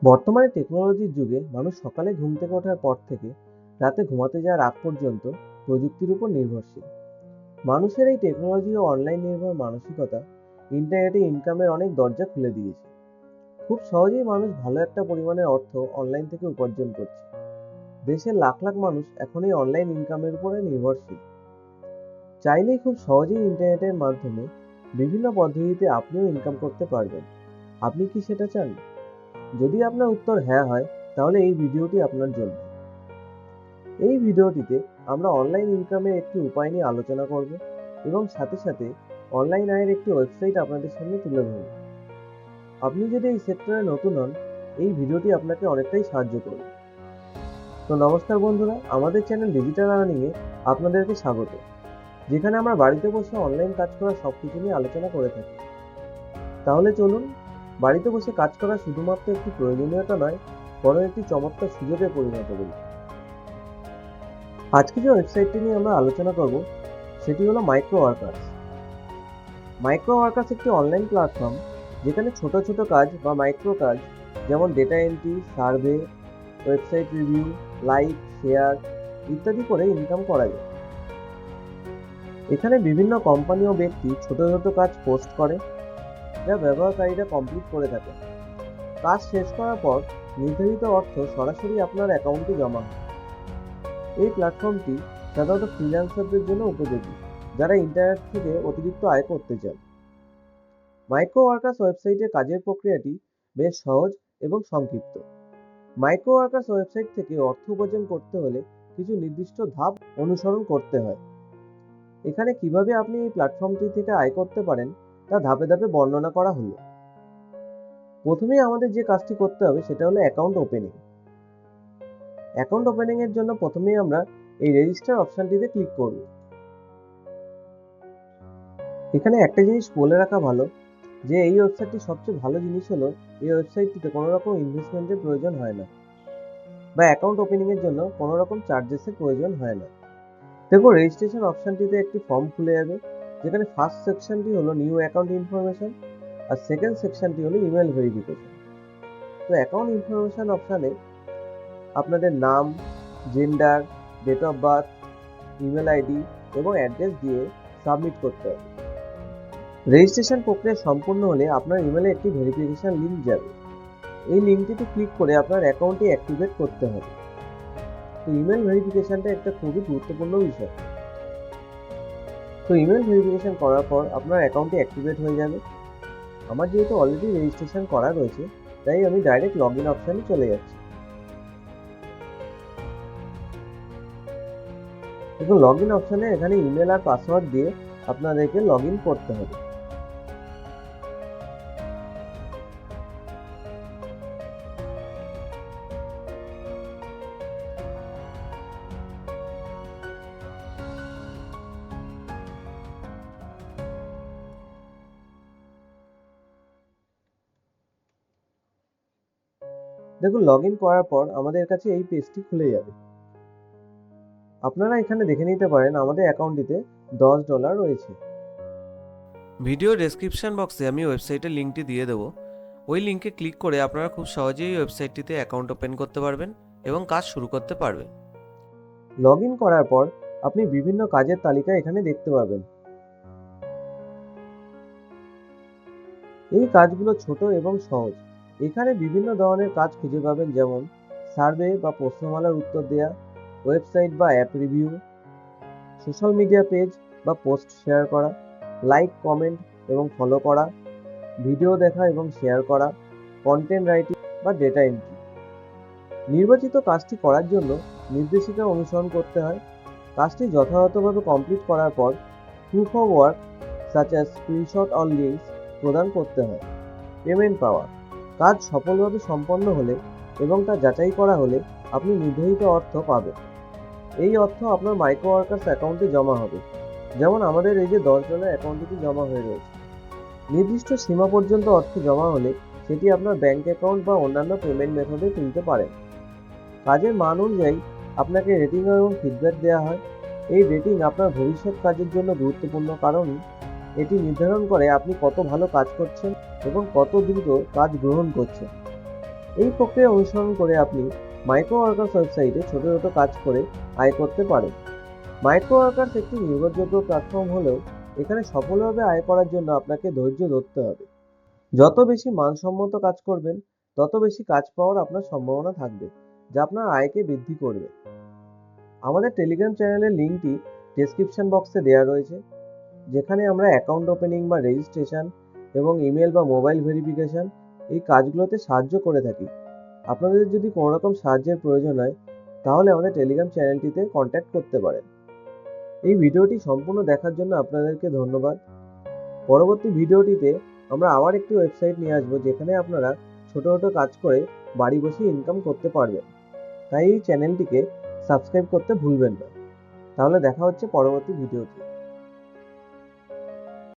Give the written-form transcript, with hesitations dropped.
বর্তমানে টেকনোলজির যুগে মানুষ সকালে ঘুম থেকে ওঠার পর থেকে রাতে ঘুমাতে যাওয়ার আগ পর্যন্ত প্রযুক্তির উপর নির্ভরশীল। মানুষের এই টেকনোলজি ও অনলাইন নির্ভর মানসিকতা ইন্টারনেটে ইনকামের অনেক দরজা খুলে দিয়েছে। খুব সহজেই মানুষ ভালো একটা পরিমাণের অর্থ অনলাইন থেকে উপার্জন করছে। দেশের লাখ লাখ মানুষ এখন এই অনলাইন ইনকামের উপরে নির্ভরশীল। চাইলেই খুব সহজেই ইন্টারনেটের মাধ্যমে বিভিন্ন পদ্ধতিতে আপনিও ইনকাম করতে পারবেন। আপনি কি সেটা চান? যদি আপনার উত্তর হ্যাঁ হয়, তাহলে এই ভিডিওটি আপনার জন্য। এই ভিডিওটিতে আমরা অনলাইন ইনকামের একটি উপায় নিয়ে আলোচনা করব এবং সাথে সাথে অনলাইন আয়ের একটি ওয়েবসাইট আপনাদের সামনে তুলে ধরব। আপনি যদি এই সেক্টরে নতুন হন, এই ভিডিওটি আপনাকে অনেকটাই সাহায্য করবে। তো নমস্কার বন্ধুরা, আমাদের চ্যানেল ডিজিটাল আর্নিংয়ে আপনাদেরকে স্বাগত, যেখানে আমরা বাড়িতে বসে অনলাইন কাজ করা সব কিছু নিয়ে আলোচনা করে থাকি। তাহলে চলুন, বাড়িতে বসে কাজ করা শুধুমাত্র একটি প্রয়োজনীয়তা নয়, বরং একটি চমৎকার সুযোগে পরিণত করি। আজকে যে ওয়েবসাইটটি নিয়ে আমরা আলোচনা করব সেটি হলো মাইক্রো ওয়ার্কার্স। মাইক্রো ওয়ার্কার্স একটি অনলাইন প্ল্যাটফর্ম, যেখানে ছোট ছোট কাজ বা মাইক্রো কাজ যেমন data entry, survey, website review, like, share ইত্যাদি করে ইনকাম করা যায়। এখানে বিভিন্ন কোম্পানি ও ব্যক্তি ছোট ছোট কাজ পোস্ট করে, যা ব্যবহারকারীরা কমপ্লিট করে থাকে। কাজ শেষ করার পর নির্ধারিত অর্থ সরাসরি আপনার অ্যাকাউন্টে জমা হয়। এই প্ল্যাটফর্মটি সাধারণত ফ্রিল্যান্সারদের জন্য উপযোগী, যারা ইন্টারনেট থেকে অতিরিক্ত আয় করতে চান। মাইক্রো ওয়ার্কার্স ওয়েবসাইটের কাজের প্রক্রিয়াটি বেশ সহজ এবং সংক্ষিপ্ত। মাইক্রো ওয়ার্কার্স ওয়েবসাইট থেকে অর্থ উপার্জন করতে হলে কিছু নির্দিষ্ট ধাপ অনুসরণ করতে হয়। এখানে কিভাবে আপনি এই প্ল্যাটফর্মটি থেকে আয় করতে পারেন তা ধাপে ধাপে বর্ণনা করা হলো। প্রথমেই আমাদের যে কাজটি করতে হবে সেটা হলো অ্যাকাউন্ট ওপেনিং। অ্যাকাউন্ট ওপেনিং এর জন্য প্রথমেই আমরা এই রেজিস্টার অপশনটিতে ক্লিক করব। এখানে একটা জিনিস বলে রাখা ভালো যে এই ওয়েবসাইটটির সবচেয়ে ভালো জিনিস হলো এই ওয়েবসাইটটিতে কোনো রকম ইনভেস্টমেন্টের প্রয়োজন হয় না, বা অ্যাকাউন্ট ওপেনিং এর জন্য কোনো রকম চার্জেসের প্রয়োজন হয় না। দেখো, রেজিস্ট্রেশন অপশনটিতে একটি ফর্ম খুলে যাবে, যেখানে ফার্স্ট সেকশনটি হলো নিউ অ্যাকাউন্ট ইনফরমেশন আর সেকেন্ড সেকশনটি হলো ইমেল ভেরিফিকেশন। তো অ্যাকাউন্ট ইনফরমেশন অপশানে আপনাদের নাম, gender, date of birth, email ID এবং অ্যাড্রেস দিয়ে সাবমিট করতে হবে। রেজিস্ট্রেশন প্রক্রিয়া সম্পূর্ণ হলে আপনার ইমেলে একটি ভেরিফিকেশন লিঙ্ক যাবে। এই লিঙ্কটিতে ক্লিক করে আপনার অ্যাকাউন্টটি অ্যাক্টিভেট করতে হবে। তো ইমেল ভেরিফিকেশনটা একটা খুবই গুরুত্বপূর্ণ বিষয়। তো ইমেল ভেরিফিকেশন করার পর আপনার অ্যাকাউন্টটি অ্যাক্টিভেট হয়ে যাবে। আমার যেহেতু অলরেডি রেজিস্ট্রেশন করা রয়েছে, তাই আমি ডাইরেক্ট লগ ইন অপশানে চলে যাচ্ছি। দেখুন, লগ ইন অপশানে এখানে ইমেল আর পাসওয়ার্ড দিয়ে আপনাদেরকে লগ ইন করতে হবে। দেখুন, লগ ইন করার পর আমাদের কাছে এই পেজটি খুলে যাবে। আপনারা এখানে দেখে নিতে পারেন আমাদের অ্যাকাউন্টটিতে $10 রয়েছে। ভিডিও ডেসক্রিপশন বক্সে আমি ওয়েবসাইটের লিঙ্কটি দিয়ে দেবো। ওই লিঙ্কে ক্লিক করে আপনারা খুব সহজেই ওয়েবসাইটটিতে অ্যাকাউন্ট ওপেন করতে পারবেন এবং কাজ শুরু করতে পারবেন। লগ ইন করার পর আপনি বিভিন্ন কাজের তালিকা এখানে দেখতে পাবেন। এই কাজগুলো ছোট এবং সহজ। এখানে বিভিন্ন ধরনের কাজ খুঁজে পাবেন, যেমন সার্ভে বা প্রশ্নমালার উত্তর দেওয়া, ওয়েবসাইট বা app review, social media page বা পোস্ট শেয়ার করা, লাইক, কমেন্ট এবং ফলো করা, ভিডিও দেখা এবং শেয়ার করা, কন্টেন্ট রাইটিং বা ডেটা এন্ট্রি। নির্বাচিত কাজটি করার জন্য নির্দেশিকা অনুসরণ করতে হয়। কাজটি যথাযথভাবে কমপ্লিট করার পর proof of work such as screenshot or links প্রদান করতে হয়। পেমেন্ট পাওয়া: কাজ সফলভাবে সম্পন্ন হলে এবং তা যাচাই করা হলে আপনি নির্ধারিত অর্থ পাবেন। এই অর্থ আপনার মাইক্রো ওয়ার্কার্স অ্যাকাউন্টে জমা হবে, যেমন আমাদের এই যে $10 অ্যাকাউন্টটি জমা হয়ে রয়েছে। নির্দিষ্ট সীমা পর্যন্ত অর্থ জমা হলে সেটি আপনার ব্যাংক অ্যাকাউন্ট বা অন্যান্য পেমেন্ট মেথডে তুলতে পারেন। কাজের মান অনুযায়ী আপনাকে রেটিং এবং ফিডব্যাক দেওয়া হয়। এই রেটিং আপনার ভবিষ্যৎ কাজের জন্য গুরুত্বপূর্ণ, কারণ এটি নির্ধারণ করে আপনি কত ভালো কাজ করছেন এবং কত দ্রুত কাজ গ্রহণ করছেন। এই প্রক্রিয়া অনুসরণ করে আপনি মাইক্রো ওয়ার্কার্স ওয়েবসাইটে ছোট ছোট কাজ করে আয় করতে পারেন। মাইক্রো ওয়ার্কার্স একটি নির্ভরযোগ্য প্ল্যাটফর্ম হলেও এখানে সফলভাবে আয় করার জন্য আপনাকে ধৈর্য ধরতে হবে। যত বেশি মানসম্মত কাজ করবেন, তত বেশি কাজ পাওয়ার আপনার সম্ভাবনা থাকবে, যা আপনার আয়কে বৃদ্ধি করবে। আমাদের টেলিগ্রাম চ্যানেলের লিঙ্কটি ডেসক্রিপশন বক্সে দেওয়া রয়েছে, যেখানে আমরা অ্যাকাউন্ট ওপেনিং বা রেজিস্ট্রেশন এবং ইমেল বা মোবাইল ভেরিফিকেশন এই কাজগুলোতে সাহায্য করে থাকি। আপনাদের যদি কোনো রকম সাহায্যের প্রয়োজন হয়, তাহলে আমাদের টেলিগ্রাম চ্যানেলটিতে কন্ট্যাক্ট করতে পারেন। এই ভিডিওটি সম্পূর্ণ দেখার জন্য আপনাদেরকে ধন্যবাদ। পরবর্তী ভিডিওটিতে আমরা আবার একটি ওয়েবসাইট নিয়ে আসবো, যেখানে আপনারা ছোট ছোট কাজ করে বাড়ি বসে ইনকাম করতে পারবেন। তাই এই চ্যানেলটিকে সাবস্ক্রাইব করতে ভুলবেন না। তাহলে দেখা হচ্ছে পরবর্তী ভিডিওতে।